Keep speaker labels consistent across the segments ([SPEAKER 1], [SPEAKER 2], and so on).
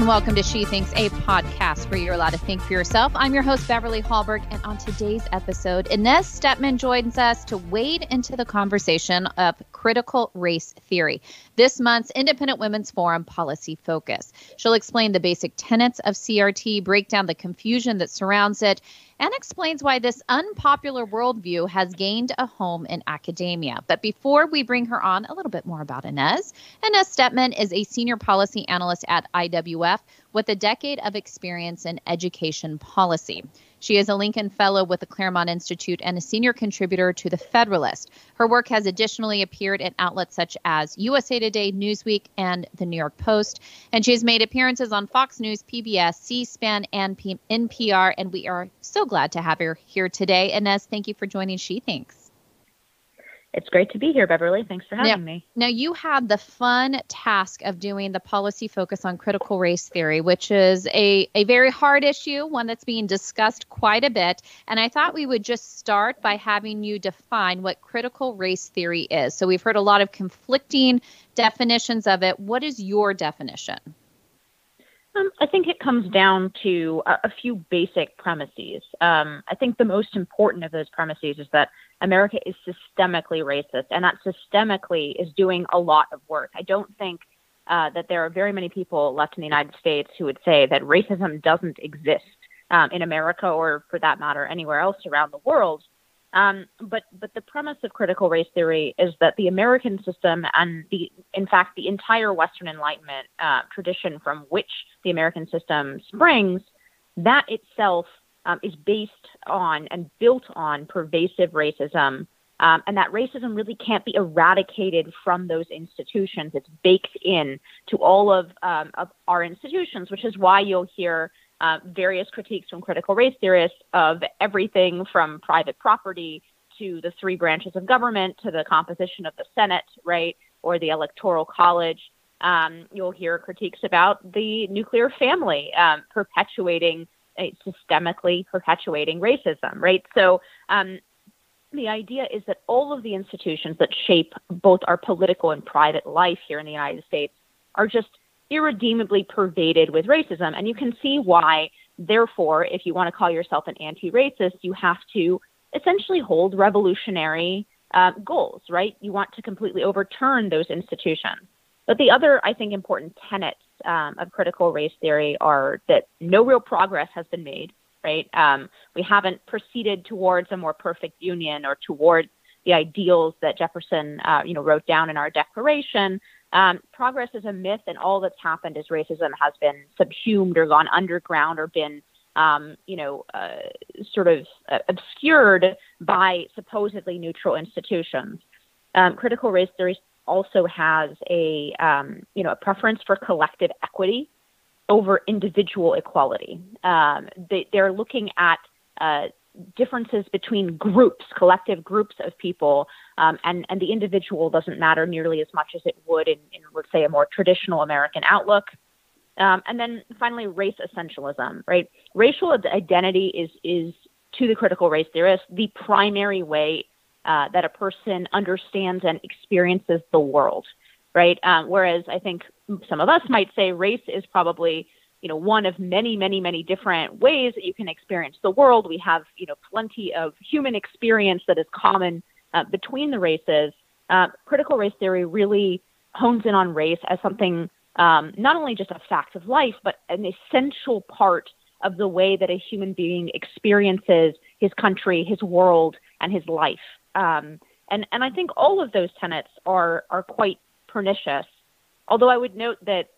[SPEAKER 1] welcome to She Thinks, a podcast where you're allowed to think for yourself. I'm your host, Beverly Hallberg, and on today's episode, Inez Stepman joins us to wade into the conversation of critical race theory, this month's Independent Women's Forum Policy Focus. She'll explain the basic tenets of CRT, break down the confusion that surrounds it, and explains why this unpopular worldview has gained a home in academia. But before we bring her on, a little bit more about Inez. Inez Stepman is a senior policy analyst at IWF with a decade of experience in education policy. She is a Lincoln Fellow with the Claremont Institute and a senior contributor to The Federalist. Her work has additionally appeared in outlets such as USA Today, Newsweek, and The New York Post. And she has made appearances on Fox News, PBS, C-SPAN, and NPR. And we are so glad to have her here today. Inez, thank you for joining She Thinks.
[SPEAKER 2] It's great to be here, Beverly. Thanks for having me.
[SPEAKER 1] Now, you had the fun task of doing the policy focus on critical race theory, which is a very hard issue, one that's being discussed quite a bit. And I thought we would just start by having you define what critical race theory is. So we've heard a lot of conflicting definitions of it. What is your definition?
[SPEAKER 2] I think it comes down to a few basic premises. I think the most important of those premises is that America is systemically racist, and that systemically is doing a lot of work. I don't think that there are very many people left in the United States who would say that racism doesn't exist in America, or for that matter, anywhere else around the world. But the premise of critical race theory is that the American system and in fact, the entire Western Enlightenment tradition from which the American system springs, that itself is based on and built on pervasive racism. And that racism really can't be eradicated from those institutions. It's baked in to all of our institutions, which is why you'll hear various critiques from critical race theorists of everything from private property to the three branches of government to the composition of the Senate, right, or the Electoral College. You'll hear critiques about the nuclear family systemically perpetuating racism, right? So the idea is that all of the institutions that shape both our political and private life here in the United States are just irredeemably pervaded with racism. And you can see why, therefore, if you want to call yourself an anti-racist, you have to essentially hold revolutionary goals, right? You want to completely overturn those institutions. But the other, I think, important tenets of critical race theory are that no real progress has been made, right? We haven't proceeded towards a more perfect union or towards the ideals that Jefferson, wrote down in our Declaration. Progress is a myth, and all that's happened is racism has been subsumed or gone underground or been, sort of obscured by supposedly neutral institutions. Critical race theory also has a preference for collective equity over individual equality. They're looking at differences between groups, collective groups of people, and the individual doesn't matter nearly as much as it would in let's say, a more traditional American outlook. And then finally, race essentialism, right? Racial identity is to the critical race theorist, the primary way that a person understands and experiences the world, right? Whereas I think some of us might say race is probably one of many, many, many different ways that you can experience the world. We have, plenty of human experience that is common between the races. Critical race theory really hones in on race as something not only just a fact of life, but an essential part of the way that a human being experiences his country, his world, and his life. And I think all of those tenets are quite pernicious, although I would note that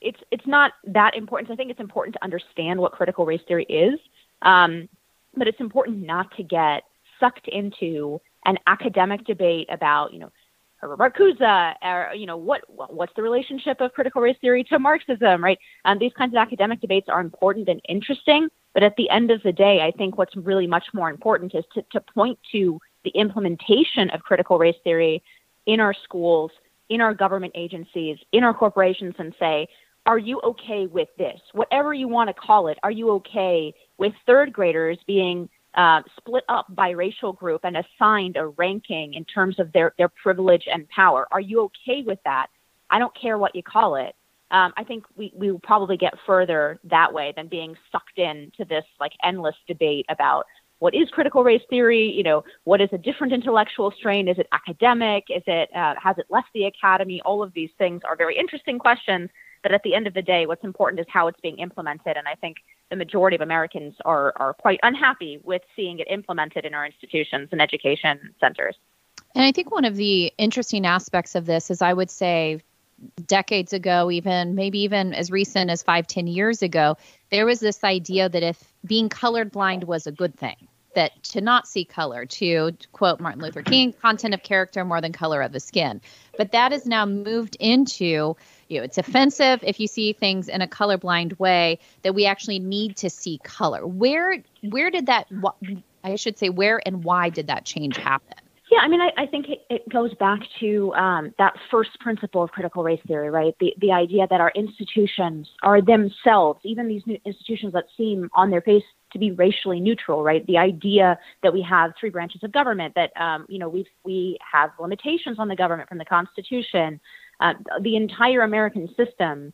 [SPEAKER 2] it's not that important. So I think it's important to understand what critical race theory is, but it's important not to get sucked into an academic debate about, Herbert Marcuse, or, what's the relationship of critical race theory to Marxism, right? These kinds of academic debates are important and interesting, but at the end of the day, I think what's really much more important is to point to the implementation of critical race theory in our schools, in our government agencies, in our corporations, and say, are you okay with this? Whatever you want to call it, are you okay with third graders being split up by racial group and assigned a ranking in terms of their privilege and power? Are you okay with that? I don't care what you call it. I think we will probably get further that way than being sucked into this like endless debate about what is critical race theory? What is a different intellectual strain? Is it academic? Is it has it left the academy? All of these things are very interesting questions. But at the end of the day, what's important is how it's being implemented. And I think the majority of Americans are quite unhappy with seeing it implemented in our institutions and education centers.
[SPEAKER 1] And I think one of the interesting aspects of this is, I would say, decades ago, maybe even as recent as 5-10 years ago, there was this idea that if being colorblind was a good thing, that to not see color, to quote Martin Luther King, content of character more than color of the skin. But that has now moved into, it's offensive if you see things in a colorblind way, that we actually need to see color. Where did that, I should say, where and why did that change happen?
[SPEAKER 2] Yeah, I mean, I think it goes back to that first principle of critical race theory, right? The idea that our institutions are themselves, even these new institutions that seem on their face to be racially neutral, right? The idea that we have three branches of government, that we have limitations on the government from the Constitution, the entire American system.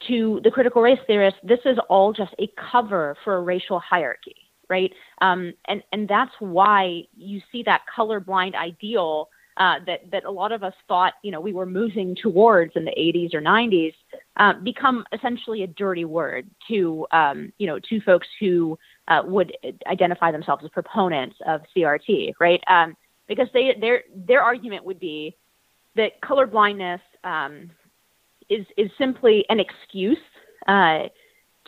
[SPEAKER 2] To the critical race theorists, this is all just a cover for a racial hierarchy. Right. And that's why you see that colorblind ideal that a lot of us thought, we were moving towards in the 80s or 90s, become essentially a dirty word to folks who would identify themselves as proponents of CRT. Right. Because their argument would be that colorblindness is simply an excuse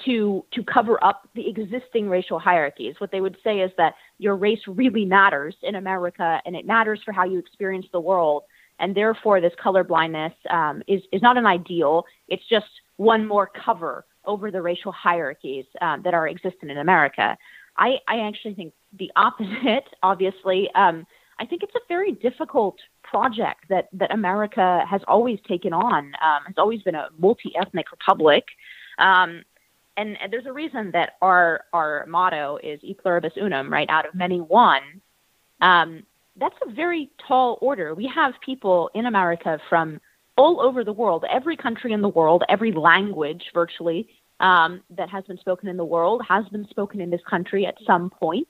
[SPEAKER 2] to cover up the existing racial hierarchies. What they would say is that your race really matters in America, and it matters for how you experience the world. And therefore, this colorblindness is not an ideal. It's just one more cover over the racial hierarchies that are existent in America. I actually think the opposite, obviously. I think it's a very difficult project that America has always taken on, has always been a multi-ethnic republic. And there's a reason that our motto is e pluribus unum, right? Out of many, one. That's a very tall order. We have people in America from all over the world, every country in the world, every language virtually that has been spoken in the world has been spoken in this country at some point.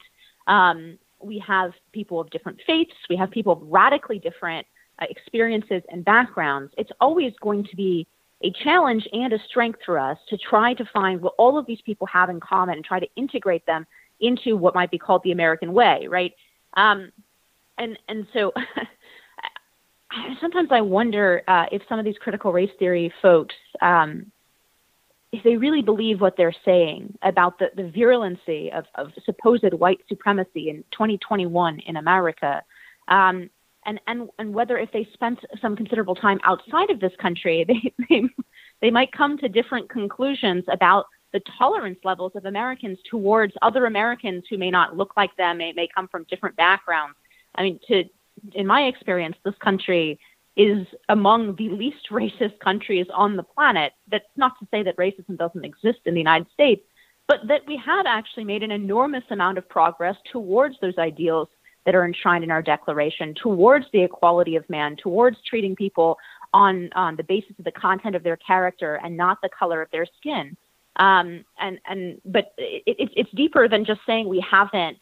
[SPEAKER 2] We have people of different faiths. We have people of radically different experiences and backgrounds. It's always going to be a challenge and a strength for us to try to find what all of these people have in common and try to integrate them into what might be called the American way, right? And so sometimes I wonder if some of these critical race theory folks, if they really believe what they're saying about the virulency of supposed white supremacy in 2021 in America, and whether if they spent some considerable time outside of this country, they might come to different conclusions about the tolerance levels of Americans towards other Americans who may not look like them, may come from different backgrounds. I mean, in my experience, this country is among the least racist countries on the planet. That's not to say that racism doesn't exist in the United States, but that we have actually made an enormous amount of progress towards those ideals that are enshrined in our Declaration, towards the equality of man, towards treating people on the basis of the content of their character and not the color of their skin. But it's deeper than just saying we haven't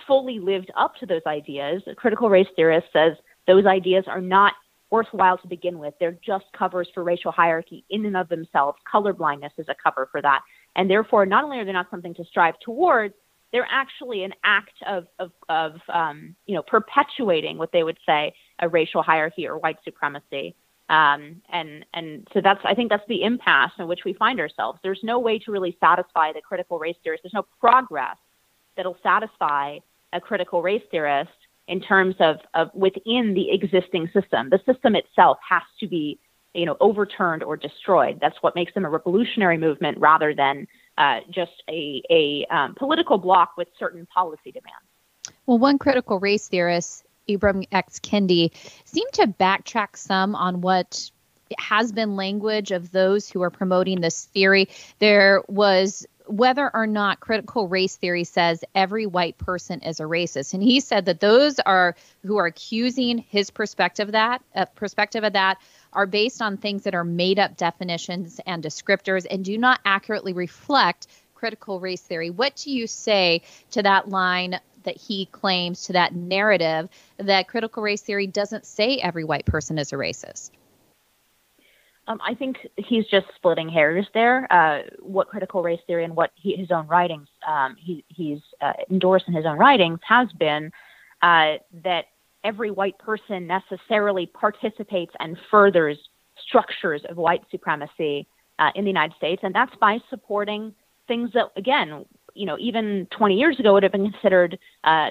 [SPEAKER 2] fully lived up to those ideas. A critical race theorist says those ideas are not worthwhile to begin with. They're just covers for racial hierarchy in and of themselves. Colorblindness is a cover for that. And therefore, not only are they not something to strive towards, they're actually an act of perpetuating what they would say a racial hierarchy or white supremacy. And so I think that's the impasse in which we find ourselves. There's no way to really satisfy the critical race theorist. There's no progress that'll satisfy a critical race theorist in terms of within the existing system. The system itself has to be, overturned or destroyed. That's what makes them a revolutionary movement rather than just a political bloc with certain policy demands.
[SPEAKER 1] Well, one critical race theorist, Ibram X. Kendi, seemed to backtrack some on what has been language of those who are promoting this theory. There was whether or not critical race theory says every white person is a racist. And he said that those who are accusing his perspective of that are based on things that are made up definitions and descriptors and do not accurately reflect critical race theory. What do you say to that line that he claims, to that narrative that critical race theory doesn't say every white person is a racist?
[SPEAKER 2] I think he's just splitting hairs there. What critical race theory and what his own writings he's endorsed in his own writings has been that every white person necessarily participates and furthers structures of white supremacy in the United States, and that's by supporting things that, again, even 20 years ago would have been considered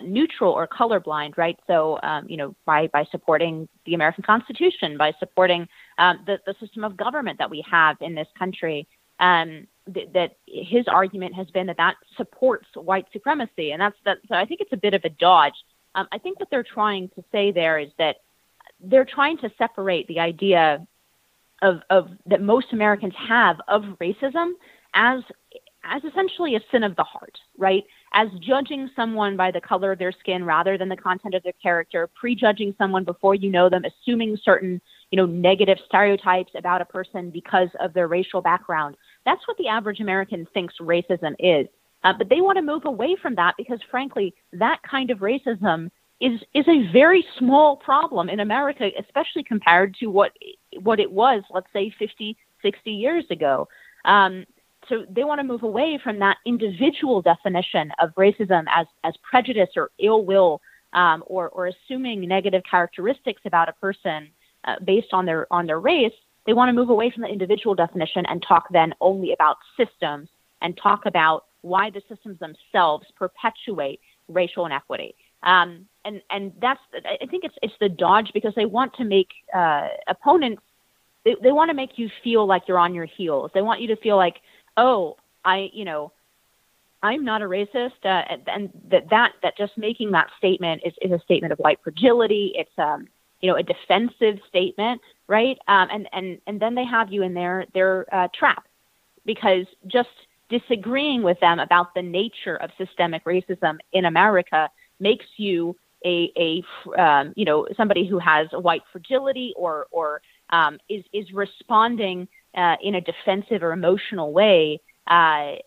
[SPEAKER 2] neutral or colorblind, right? So, by supporting the American Constitution, by supporting the system of government that we have in this country, that his argument has been that supports white supremacy, and so I think it's a bit of a dodge. I think what they're trying to say there is that they're trying to separate the idea of that most Americans have of racism as essentially a sin of the heart, right? As judging someone by the color of their skin rather than the content of their character, prejudging someone before you know them, assuming certain, negative stereotypes about a person because of their racial background. That's what the average American thinks racism is. But they want to move away from that because, frankly, that kind of racism is a very small problem in America, especially compared to what it was, let's say, 50, 60 years ago. So they want to move away from that individual definition of racism as prejudice or ill will, or assuming negative characteristics about a person based on their race. They want to move away from the individual definition and talk then only about systems and talk about why the systems themselves perpetuate racial inequity. And that's, I think it's the dodge, because they want to make opponents, they want to make you feel like you're on your heels. They want you to feel like, oh, I'm not a racist, and that just making that statement is a statement of white fragility. It's a defensive statement, right? And then they have you in their trap, because just disagreeing with them about the nature of systemic racism in America makes you a somebody who has white fragility or is responding in a defensive or emotional way by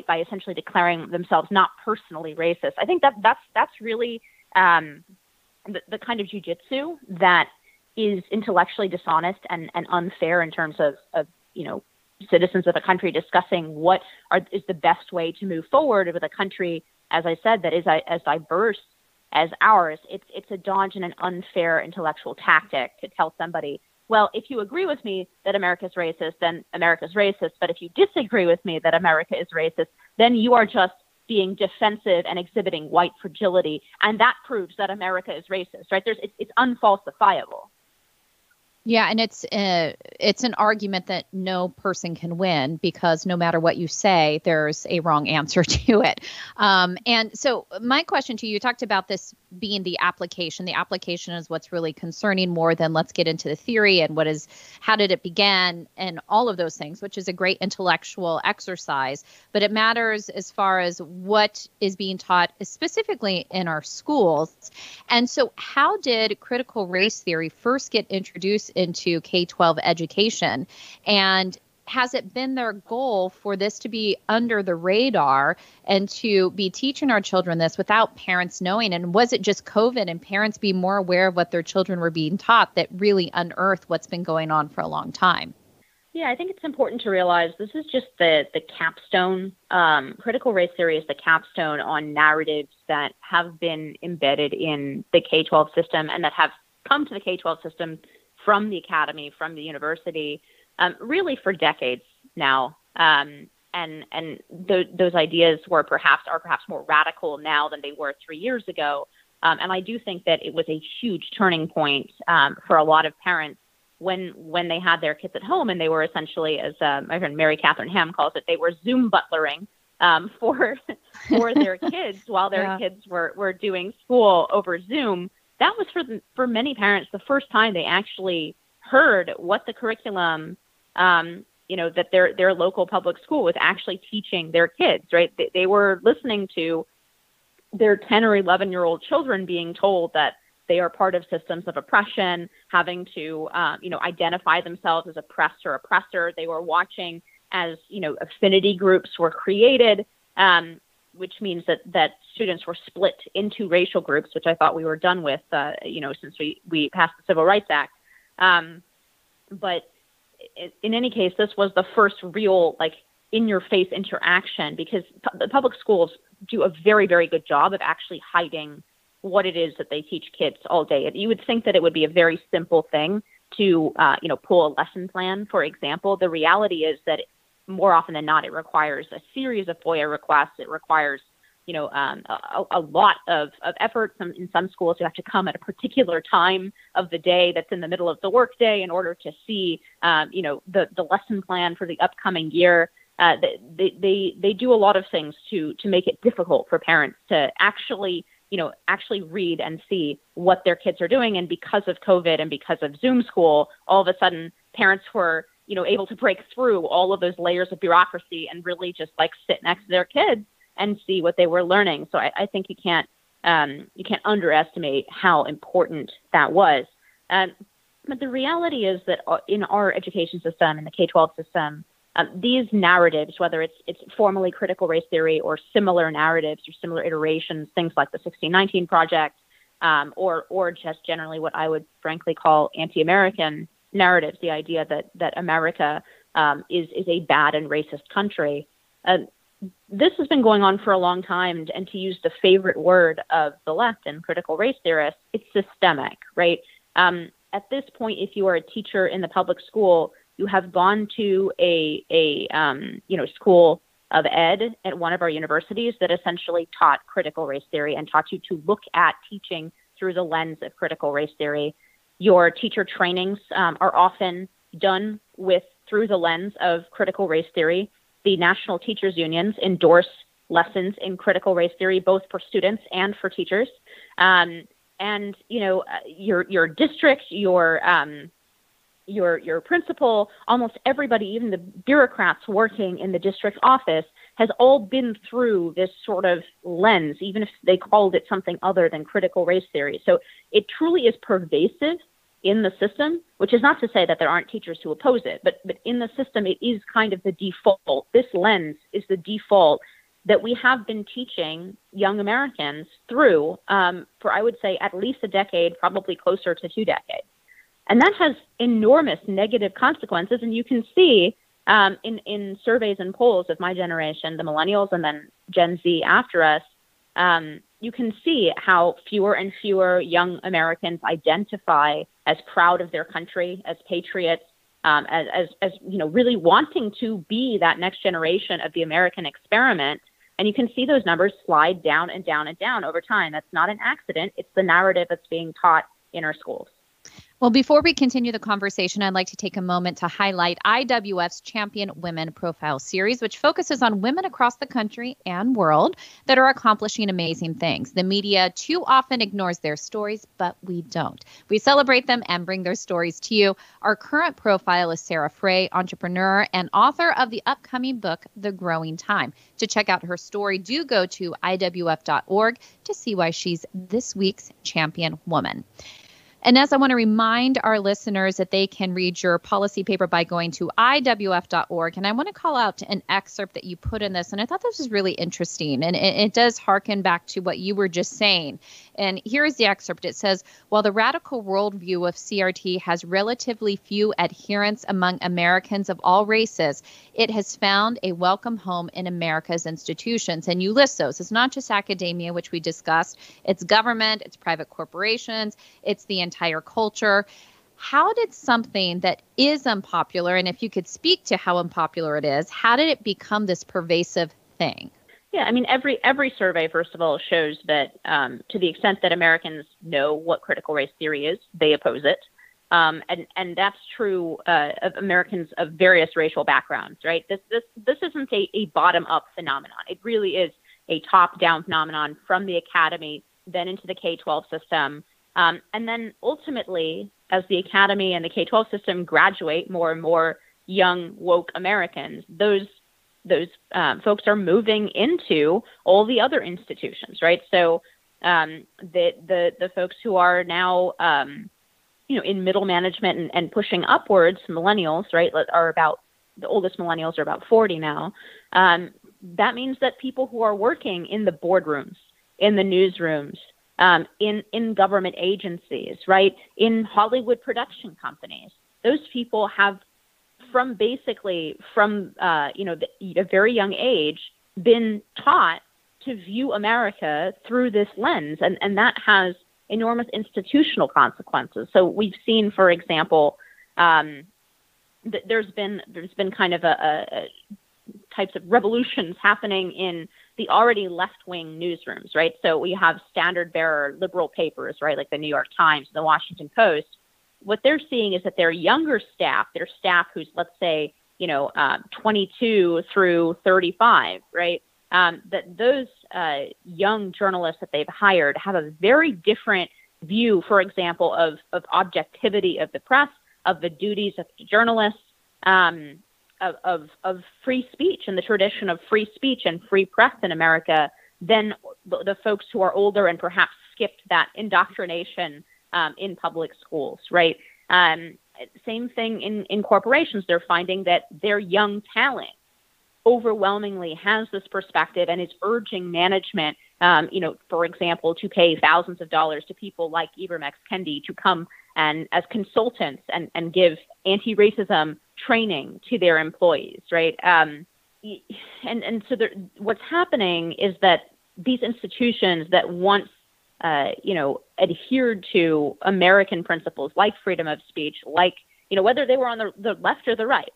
[SPEAKER 2] essentially declaring themselves not personally racist. I think that's really the kind of jujitsu that is intellectually dishonest and unfair in terms of citizens of a country discussing what is the best way to move forward with a country, as I said, that is as diverse as ours. It's a dodge and an unfair intellectual tactic to tell somebody, well, if you agree with me that America's racist, then America's racist. But if you disagree with me that America is racist, then you are just being defensive and exhibiting white fragility. And that proves that America is racist, right? It's unfalsifiable.
[SPEAKER 1] Yeah, and it's an argument that no person can win, because no matter what you say, there's a wrong answer to it. And so my question to you, you talked about this being the application. The application is what's really concerning, more than let's get into the theory and how did it begin and all of those things, which is a great intellectual exercise. But it matters as far as what is being taught specifically in our schools. And so how did critical race theory first get introduced into K-12 education? And has it been their goal for this to be under the radar and to be teaching our children this without parents knowing? And was it just COVID and parents being more aware of what their children were being taught that really unearthed what's been going on for a long time?
[SPEAKER 2] Yeah, I think it's important to realize this is just the capstone. Critical race theory is the capstone on narratives that have been embedded in the K-12 system and that have come to the K-12 system from the academy, from the university, really for decades now. And those ideas are perhaps more radical now than they were 3 years ago. And I do think that it was a huge turning point for a lot of parents when they had their kids at home, and they were essentially, as my friend Mary Catherine Ham calls it, they were Zoom butlering for their kids while their kids were doing school over Zoom. That was for many parents the first time they actually heard what the curriculum, that their local public school was actually teaching their kids, right? They were listening to their 10 or 11-year-old children being told that, they are part of systems of oppression, having to, identify themselves as oppressed or oppressor. They were watching as, affinity groups were created, which means that students were split into racial groups, which I thought we were done with, since we passed the Civil Rights Act. But in any case, this was the first real, in-your-face interaction, because the public schools do a very, very good job of actually hiding what it is that they teach kids all day. You would think that it would be a very simple thing to, pull a lesson plan, for example. The reality is that more often than not, it requires a series of FOIA requests. It requires, a lot of effort. In some schools, you have to come at a particular time of the day that's in the middle of the workday in order to see, the lesson plan for the upcoming year. They do a lot of things to make it difficult for parents to actually read and see what their kids are doing. And because of COVID and because of Zoom school, all of a sudden parents were, able to break through all of those layers of bureaucracy and really just sit next to their kids and see what they were learning. So I think you can't underestimate how important that was. But the reality is that in our education system, in the K-12 system, these narratives, whether it's formally critical race theory or similar narratives or similar iterations, things like the 1619 Project, or just generally what I would frankly call anti-American narratives, the idea that America is a bad and racist country. This has been going on for a long time, and to use the favorite word of the left and critical race theorists, it's systemic, right? At this point, if you are a teacher in the public school, you have gone to a school of ed at one of our universities that essentially taught critical race theory and taught you to look at teaching through the lens of critical race theory. Your teacher trainings are often done through the lens of critical race theory. The national teachers unions endorse lessons in critical race theory, both for students and for teachers. And your district, your principal, almost everybody, even the bureaucrats working in the district office, has all been through this sort of lens, even if they called it something other than critical race theory. So it truly is pervasive in the system, which is not to say that there aren't teachers who oppose it, but in the system, it is kind of the default. This lens is the default that we have been teaching young Americans through for, I would say, at least a decade, probably closer to 2 decades. And that has enormous negative consequences. And you can see in surveys and polls of my generation, the millennials and then Gen Z after us, you can see how fewer and fewer young Americans identify as proud of their country, as patriots, as really wanting to be that next generation of the American experiment. And you can see those numbers slide down and down and down over time. That's not an accident. It's the narrative that's being taught in our schools.
[SPEAKER 1] Well, before we continue the conversation, I'd like to take a moment to highlight IWF's Champion Women Profile Series, which focuses on women across the country and world that are accomplishing amazing things. The media too often ignores their stories, but we don't. We celebrate them and bring their stories to you. Our current profile is Sarah Frey, entrepreneur and author of the upcoming book, The Growing Time. To check out her story, do go to IWF.org to see why she's this week's champion woman. Inez, I want to remind our listeners that they can read your policy paper by going to IWF.org. And I want to call out an excerpt that you put in this. And I thought this was really interesting. And it does harken back to what you were just saying. And here is the excerpt. It says, while the radical worldview of CRT has relatively few adherents among Americans of all races, it has found a welcome home in America's institutions. And you list those. It's not just academia, which we discussed. It's government, it's private corporations, it's the entire culture. How did something that is unpopular, and if you could speak to how unpopular it is, how did it become this pervasive thing?
[SPEAKER 2] Yeah, I mean, every survey, first of all, shows that to the extent that Americans know what critical race theory is, they oppose it. And that's true of Americans of various racial backgrounds, right? This isn't a bottom-up phenomenon. It really is a top-down phenomenon from the academy, then into the K-12 system. And then ultimately, as the academy and the K-12 system graduate more and more young, woke Americans, those folks are moving into all the other institutions, right? So The folks who are now, in middle management and pushing upwards, millennials, right, the oldest millennials are about 40 now. That means that people who are working in the boardrooms, in the newsrooms, in government agencies, right, in Hollywood production companies, those people have from a very young age been taught to view America through this lens, and that has enormous institutional consequences. So we've seen, for example, there's been kind of a types of revolutions happening in the already left-wing newsrooms, right? So we have standard-bearer liberal papers, right, like the New York Times, the Washington Post. What they're seeing is that their younger staff, their staff who's, let's say, 22 through 35, right, that those young journalists that they've hired have a very different view, for example, of objectivity of the press, of the duties of journalists, of free speech and the tradition of free speech and free press in America than the folks who are older and perhaps skipped that indoctrination in public schools, right? Same thing in corporations. They're finding that their young talent overwhelmingly has this perspective and is urging management, for example, to pay thousands of dollars to people like Ibram X. Kendi to come and as consultants and give anti-racism training to their employees, right? And so what's happening is that these institutions that once, adhered to American principles like freedom of speech, like, whether they were on the left or the right,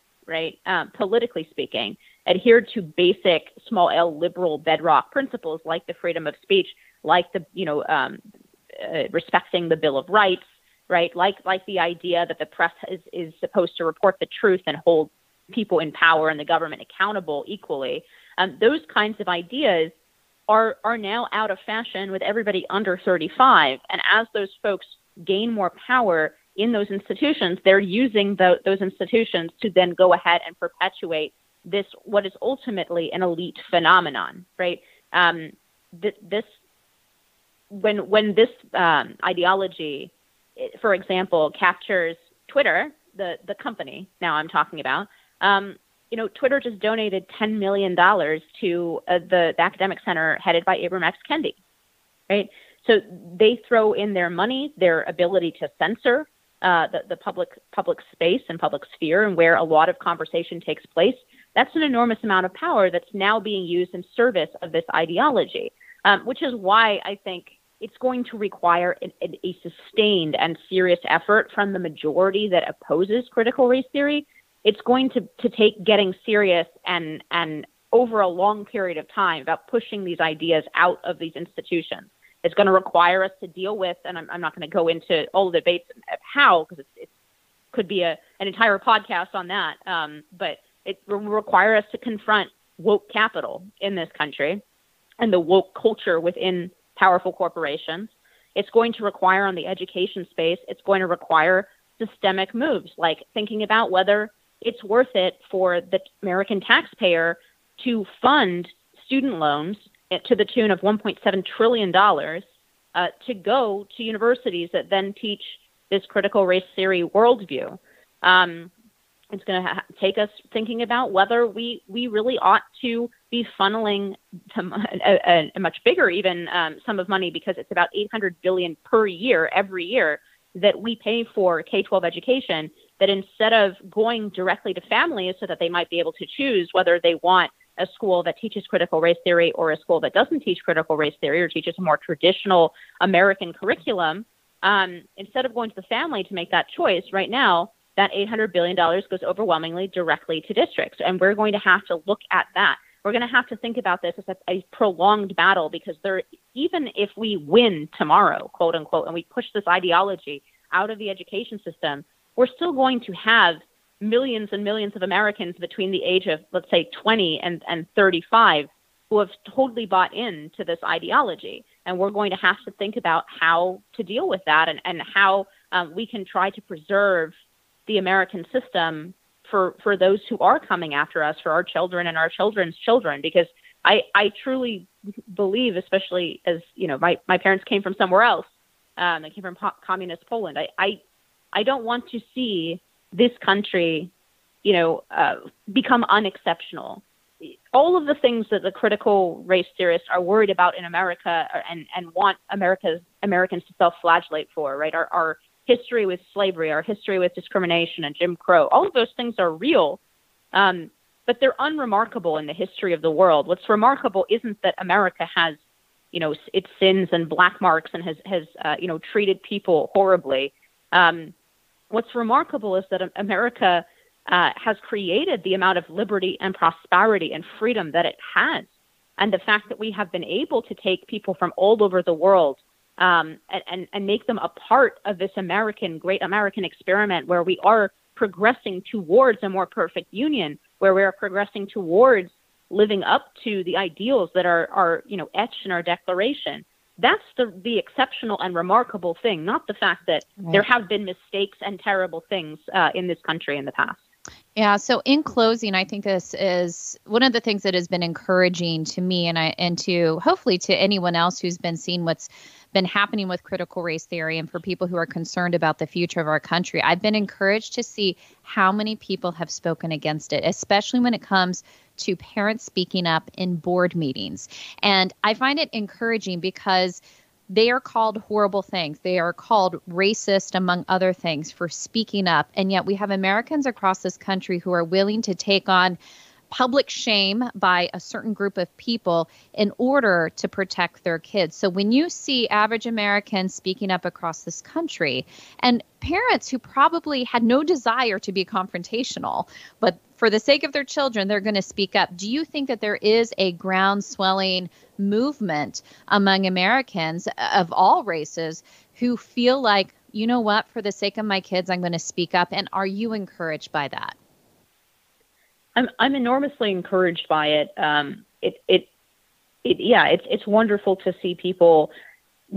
[SPEAKER 2] politically speaking, adhered to basic small L liberal bedrock principles like the freedom of speech, like the, respecting the Bill of Rights, right? Like the idea that the press is supposed to report the truth and hold people in power and the government accountable equally. Those kinds of ideas are now out of fashion with everybody under 35. And as those folks gain more power in those institutions, they're using those institutions to then go ahead and perpetuate this, what is ultimately an elite phenomenon, right? When this ideology, for example, captures Twitter, the company now I'm talking about, Twitter just donated $10 million to the academic center headed by Ibram X. Kendi, right? So they throw in their money, their ability to censor the public space and public sphere and where a lot of conversation takes place. That's an enormous amount of power that's now being used in service of this ideology, which is why I think it's going to require a sustained and serious effort from the majority that opposes critical race theory. It's going to take getting serious and over a long period of time about pushing these ideas out of these institutions. It's going to require us to deal with, and I'm not going to go into all the debates of how, because it could be an entire podcast on that, but it will require us to confront woke capital in this country and the woke culture within powerful corporations. It's going to require on the education space, it's going to require systemic moves, like thinking about whether it's worth it for the American taxpayer to fund student loans to the tune of $1.7 trillion to go to universities that then teach this critical race theory worldview. It's going to take us thinking about whether we really ought to be funneling a much bigger even sum of money, because it's about $800 billion per year, every year, that we pay for K-12 education, that instead of going directly to families so that they might be able to choose whether they want a school that teaches critical race theory or a school that doesn't teach critical race theory or teaches a more traditional American curriculum, instead of going to the family to make that choice right now, that $800 billion goes overwhelmingly directly to districts. And we're going to have to look at that. We're going to have to think about this as a prolonged battle, because even if we win tomorrow, quote unquote, and we push this ideology out of the education system, we're still going to have millions and millions of Americans between the age of, let's say, 20 and 35 who have totally bought into this ideology. And we're going to have to think about how to deal with that and how we can try to preserve the American system for those who are coming after us, for our children and our children's children, because I truly believe, especially as, my parents came from somewhere else. They came from communist Poland. I don't want to see this country, become unexceptional. All of the things that the critical race theorists are worried about in America and want Americans to self-flagellate for, right? Our history with slavery, our history with discrimination and Jim Crow, all of those things are real, but they're unremarkable in the history of the world. What's remarkable isn't that America has, its sins and black marks and has treated people horribly. What's remarkable is that America has created the amount of liberty and prosperity and freedom that it has. And the fact that we have been able to take people from all over the world and make them a part of this great American experiment where we are progressing towards a more perfect union, where we are progressing towards living up to the ideals that are etched in our Declaration. That's the exceptional and remarkable thing, not the fact that there have been mistakes and terrible things in this country in the past.
[SPEAKER 1] Yeah. So in closing, I think this is one of the things that has been encouraging to me and to hopefully to anyone else who's been seeing what's been happening with critical race theory, and for people who are concerned about the future of our country. I've been encouraged to see how many people have spoken against it, especially when it comes to parents speaking up in board meetings. And I find it encouraging because they are called horrible things. They are called racist, among other things, for speaking up. And yet we have Americans across this country who are willing to take on public shame by a certain group of people in order to protect their kids. So when you see average Americans speaking up across this country, and parents who probably had no desire to be confrontational, but for the sake of their children, they're going to speak up. Do you think that there is a ground-swelling movement among Americans of all races who feel like, you know what, for the sake of my kids, I'm going to speak up? And are you encouraged by that?
[SPEAKER 2] I'm enormously encouraged by it. It's wonderful to see people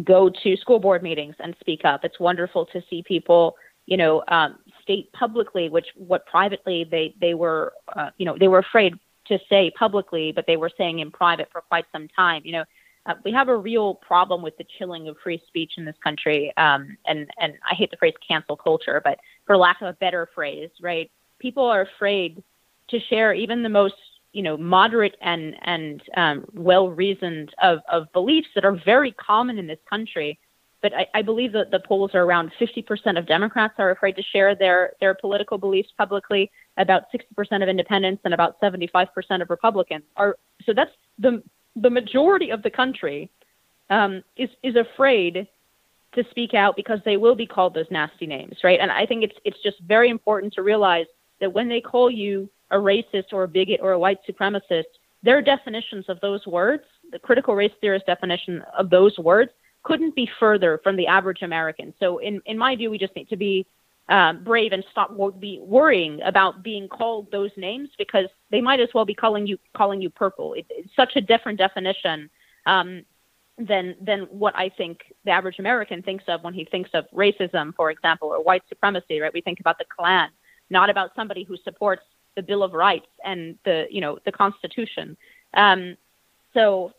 [SPEAKER 2] go to school board meetings and speak up. It's wonderful to see people, state publicly what privately they were afraid to say publicly, but they were saying in private for quite some time. We have a real problem with the chilling of free speech in this country. And I hate the phrase cancel culture, but for lack of a better phrase, right? People are afraid to share even the most, moderate and well-reasoned of beliefs that are very common in this country. But I believe that the polls are around 50% of Democrats are afraid to share their political beliefs publicly, about 60% of independents, and about 75% of Republicans are. So that's the majority of the country is afraid to speak out because they will be called those nasty names, right? And I think it's just very important to realize that when they call you a racist or a bigot or a white supremacist, their definitions of those words, the critical race theorist definition of those words, couldn't be further from the average American. So in my view, we just need to be brave and stop worrying about being called those names, because they might as well be calling you purple. It's such a different definition than what I think the average American thinks of when he thinks of racism, for example, or white supremacy, right? We think about the Klan, not about somebody who supports the Bill of Rights and the Constitution. So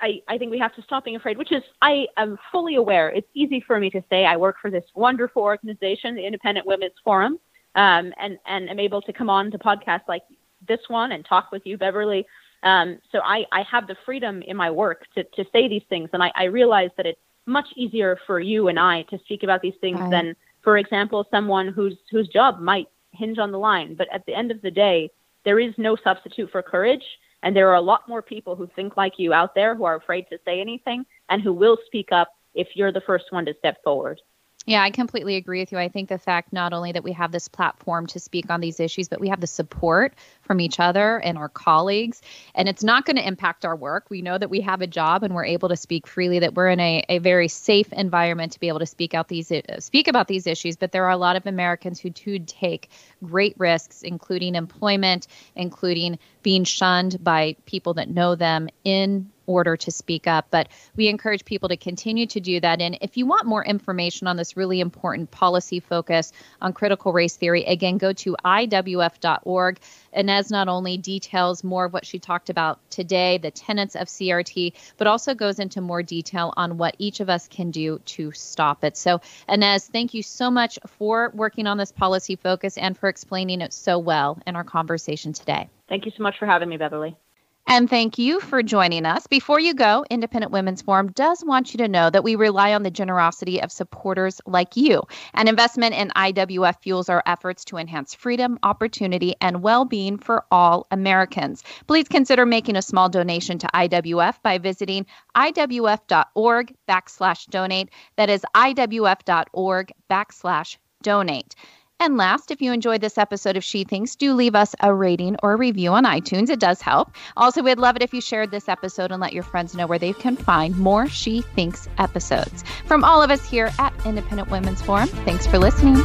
[SPEAKER 2] I think we have to stop being afraid, which is, I am fully aware. It's easy for me to say I work for this wonderful organization, the Independent Women's Forum, and am able to come on to podcasts like this one and talk with you, Beverly. So I have the freedom in my work to say these things. And I realize that it's much easier for you and I to speak about these things than, for example, someone whose job might hinge on the line. But at the end of the day, there is no substitute for courage. And there are a lot more people who think like you out there who are afraid to say anything and who will speak up if you're the first one to step forward.
[SPEAKER 1] Yeah, I completely agree with you. I think the fact not only that we have this platform to speak on these issues, but we have the support from each other and our colleagues. And it's not going to impact our work. We know that we have a job and we're able to speak freely, that we're in a very safe environment to be able to speak about these issues. But there are a lot of Americans who do take great risks, including employment, including being shunned by people that know them in order to speak up. But we encourage people to continue to do that. And if you want more information on this really important policy focus on critical race theory, again, go to IWF.org. Inez not only details more of what she talked about today, the tenets of CRT, but also goes into more detail on what each of us can do to stop it. So, Inez, thank you so much for working on this policy focus and for explaining it so well in our conversation today.
[SPEAKER 2] Thank you so much for having me, Beverly.
[SPEAKER 1] And thank you for joining us. Before you go, Independent Women's Forum does want you to know that we rely on the generosity of supporters like you. An investment in IWF fuels our efforts to enhance freedom, opportunity, and well-being for all Americans. Please consider making a small donation to IWF by visiting iwf.org/donate. That is iwf.org/donate. And last, if you enjoyed this episode of She Thinks, do leave us a rating or a review on iTunes. It does help. Also, we'd love it if you shared this episode and let your friends know where they can find more She Thinks episodes. From all of us here at Independent Women's Forum, thanks for listening.